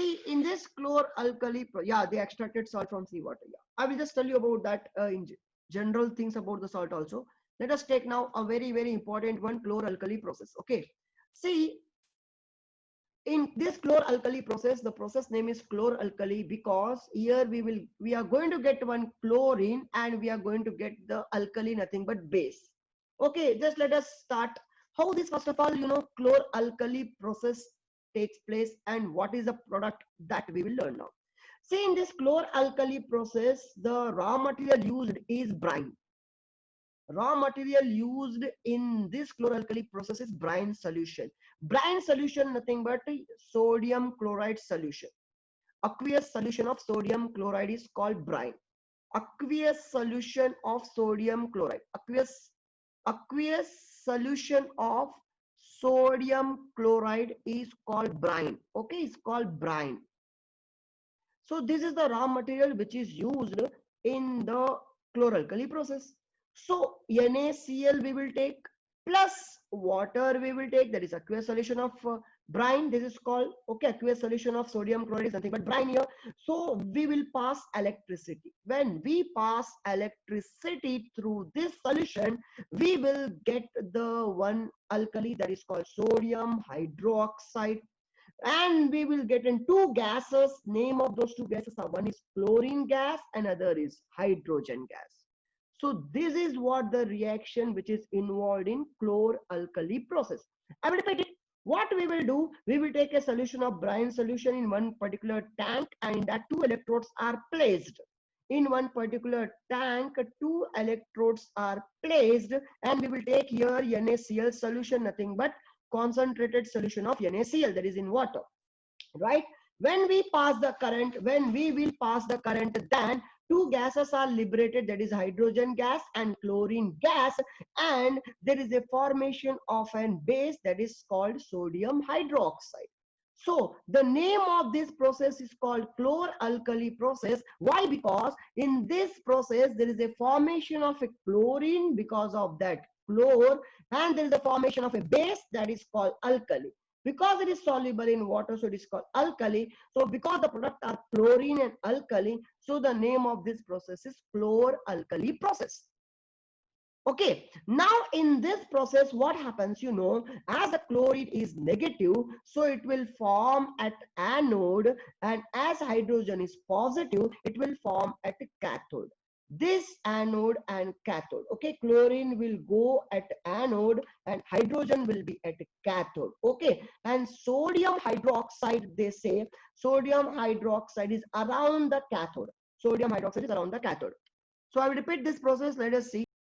See, in this chlor-alkali, yeah, they extracted salt from seawater. Yeah, I will just tell you about that in general things about the salt also. Let us take now a very important one, chlor-alkali process. Okay, see, in this chlor-alkali process, the process name is chlor-alkali because here we are going to get one chlorine and we are going to get the alkali, nothing but base. Okay, just let us start how this, first of all, chlor-alkali process takes place and what is the product that we will learn now. See, in this chlor-alkali process, the raw material used is brine. Raw material used in this chlor-alkali process is brine solution. Brine solution, nothing but sodium chloride solution. Aqueous solution of sodium chloride is called brine. Aqueous solution of sodium chloride. Aqueous solution of sodium chloride is called brine. Okay, it's called brine. So this is the raw material which is used in the chlor-alkali process. So NaCl we will take plus water we will take, that is aqueous solution of brine. This is called, okay, aqueous solution of sodium chloride is nothing but brine here. So we will pass electricity. When we pass electricity through this solution, we will get the one alkali, that is called sodium hydroxide, and we will get in two gases. Name of those two gases are, one is chlorine gas and other is hydrogen gas. So this is what the reaction which is involved in chlor-alkali process. I will repeat it. What we will do, we will take a solution of brine solution in one particular tank, and in that two electrodes are placed. In one particular tank, two electrodes are placed, and we will take here NaCl solution, nothing but concentrated solution of NaCl, that is in water, right? When we pass the current, when we will pass the current, then two gases are liberated, that is hydrogen gas and chlorine gas, and there is a formation of an base that is called sodium hydroxide. So the name of this process is called chlor-alkali process. Why? Because in this process there is a formation of a chlorine because of that chlor, and there is a formation of a base that is called alkali. Because it is soluble in water, so it is called alkali. So because the product are chlorine and alkali, so the name of this process is chlor-alkali process. Okay, now in this process what happens, as the chloride is negative, so it will form at anode, and as hydrogen is positive, it will form at cathode. This anode and cathode, okay, chlorine will go at anode and hydrogen will be at cathode. Okay, and sodium hydroxide, they say sodium hydroxide is around the cathode. Sodium hydroxide is around the cathode. So I will repeat this process. Let us see.